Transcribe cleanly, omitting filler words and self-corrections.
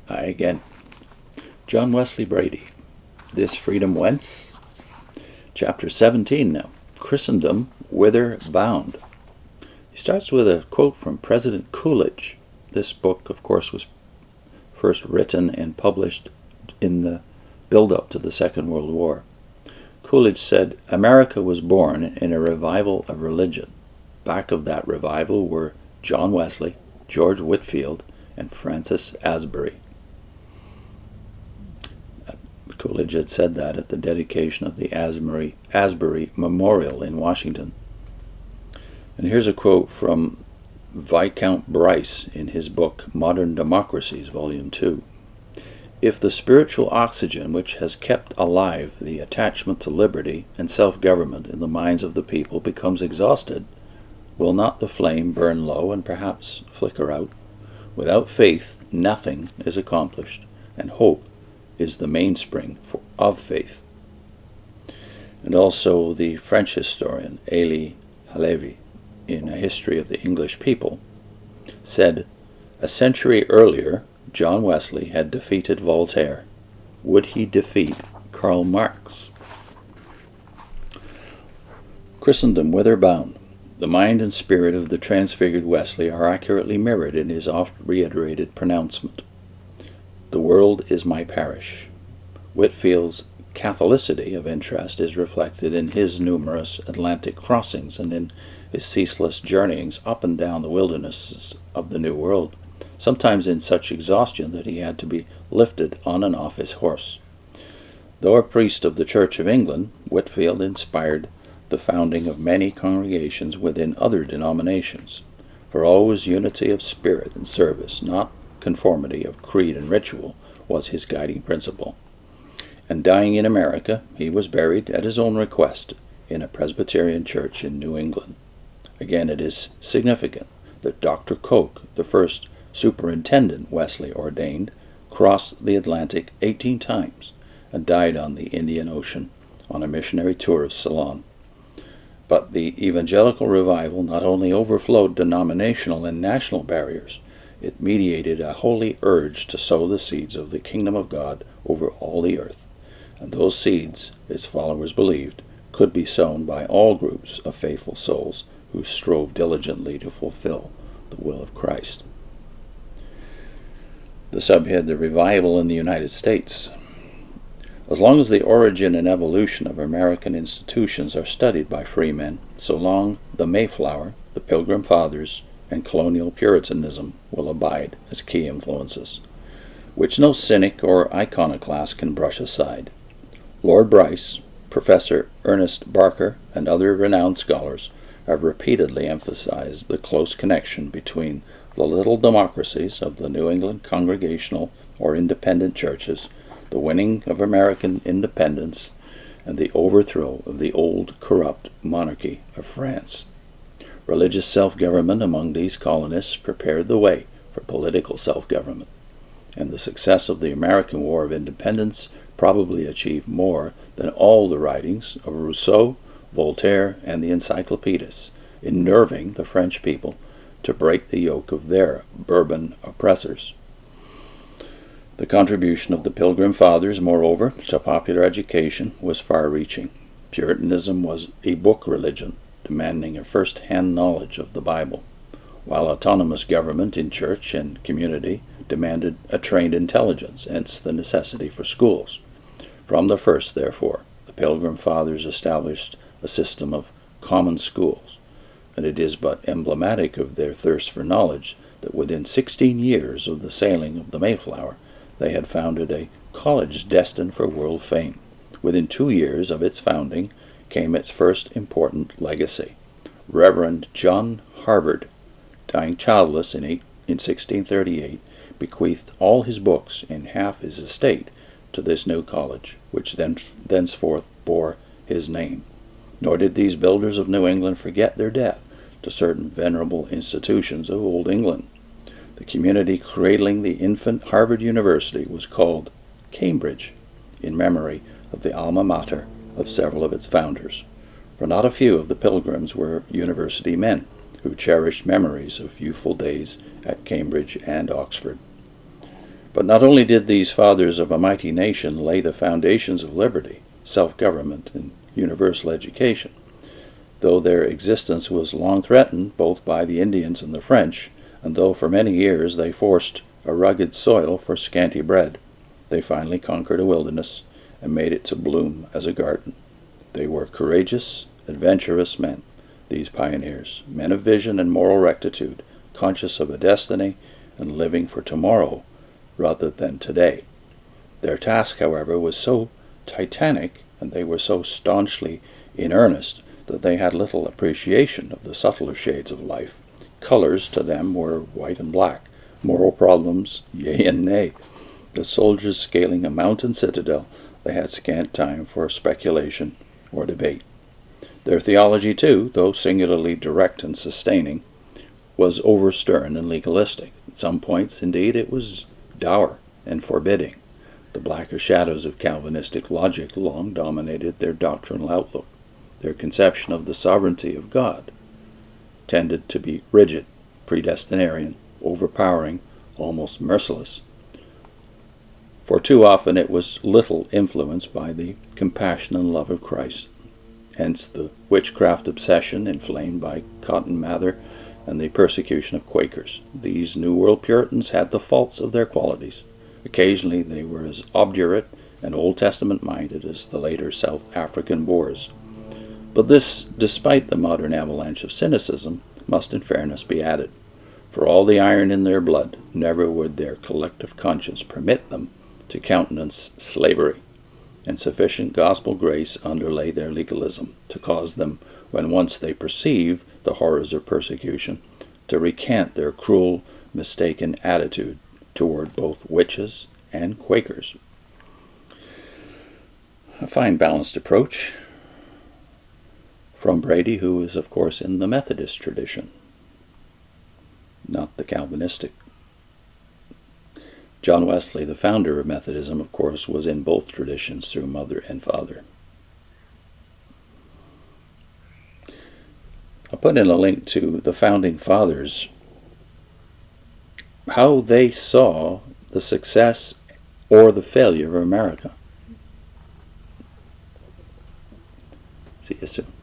Hi again. John Wesley Bready. This freedom whence? Chapter 17 now. Christendom, whither bound? He starts with a quote from President Coolidge. This book, of course, was first written and published in the build-up to the Second World War. Coolidge said, "America was born in a revival of religion. Back of that revival were John Wesley, George Whitefield, and Francis Asbury." Coolidge had said that at the dedication of the Asbury Memorial in Washington. And here's a quote from Viscount Bryce in his book Modern Democracies, Volume 2. "If the spiritual oxygen which has kept alive the attachment to liberty and self-government in the minds of the people becomes exhausted, will not the flame burn low and perhaps flicker out? Without faith, nothing is accomplished, and hope is the mainspring of faith." And also the French historian Élie Halévy, in A History of the English People, said, "A century earlier, John Wesley had defeated Voltaire. Would he defeat Karl Marx?" Christendom, whither bound? The mind and spirit of the transfigured Wesley are accurately mirrored in his oft-reiterated pronouncement. "The world is my parish." Whitefield's Catholicity of interest is reflected in his numerous Atlantic crossings and in his ceaseless journeyings up and down the wildernesses of the New World, sometimes in such exhaustion that he had to be lifted on and off his horse. Though a priest of the Church of England, Whitefield inspired the founding of many congregations within other denominations, for always unity of spirit and service, not conformity of creed and ritual, was his guiding principle. And dying in America, he was buried at his own request in a Presbyterian church in New England. Again, it is significant that Dr. Coke, the first superintendent Wesley ordained, crossed the Atlantic 18 times and died on the Indian Ocean on a missionary tour of Ceylon. But the evangelical revival not only overflowed denominational and national barriers, it mediated a holy urge to sow the seeds of the kingdom of God over all the earth, and those seeds, its followers believed, could be sown by all groups of faithful souls who strove diligently to fulfill the will of Christ. The subhead, The Revival in the United States. As long as the origin and evolution of American institutions are studied by free men, so long the Mayflower, the Pilgrim Fathers, and colonial Puritanism will abide as key influences, which no cynic or iconoclast can brush aside. Lord Bryce, Professor Ernest Barker, and other renowned scholars have repeatedly emphasized the close connection between the little democracies of the New England Congregational or independent churches, the winning of American independence, and the overthrow of the old corrupt monarchy of France. Religious self-government among these colonists prepared the way for political self-government, and the success of the American War of Independence probably achieved more than all the writings of Rousseau, Voltaire, and the encyclopedists in nerving the French people to break the yoke of their Bourbon oppressors. The contribution of the Pilgrim Fathers, moreover, to popular education was far-reaching. Puritanism was a book religion, demanding a first-hand knowledge of the Bible, while autonomous government in church and community demanded a trained intelligence, hence the necessity for schools. From the first, therefore, the Pilgrim Fathers established a system of common schools, and it is but emblematic of their thirst for knowledge that within 16 years of the sailing of the Mayflower, they had founded a college destined for world fame. Within 2 years of its founding came its first important legacy. Reverend John Harvard, dying childless in 1638, bequeathed all his books and half his estate to this new college, which thenceforth bore his name. Nor did these builders of New England forget their debt to certain venerable institutions of Old England. The community cradling the infant Harvard University was called Cambridge, in memory of the alma mater of several of its founders, for not a few of the Pilgrims were university men who cherished memories of youthful days at Cambridge and Oxford. But not only did these fathers of a mighty nation lay the foundations of liberty, self-government, and universal education, though their existence was long threatened both by the Indians and the French, and though for many years they forced a rugged soil for scanty bread, they finally conquered a wilderness and made it to bloom as a garden. They were courageous, adventurous men, these pioneers, men of vision and moral rectitude, conscious of a destiny and living for tomorrow rather than today. Their task, however, was so titanic, and they were so staunchly in earnest, that they had little appreciation of the subtler shades of life. Colors to them were white and black, moral problems yea and nay. The soldiers scaling a mountain citadel, they had scant time for speculation or debate. Their theology, too, though singularly direct and sustaining, was over-stern and legalistic. At some points, indeed, it was dour and forbidding. The blacker shadows of Calvinistic logic long dominated their doctrinal outlook. Their conception of the sovereignty of God tended to be rigid, predestinarian, overpowering, almost merciless. For too often it was little influenced by the compassion and love of Christ. Hence the witchcraft obsession inflamed by Cotton Mather and the persecution of Quakers. These New World Puritans had the faults of their qualities. Occasionally they were as obdurate and Old Testament-minded as the later South African Boers. But this, despite the modern avalanche of cynicism, must in fairness be added. For all the iron in their blood, never would their collective conscience permit them to countenance slavery, and sufficient gospel grace underlay their legalism to cause them, when once they perceive the horrors of persecution, to recant their cruel, mistaken attitude toward both witches and Quakers. A fine balanced approach from Bready, who is, of course, in the Methodist tradition, not the Calvinistic. John Wesley, the founder of Methodism, of course, was in both traditions through mother and father. I'll put in a link to the founding fathers, how they saw the success or the failure of America. See you soon.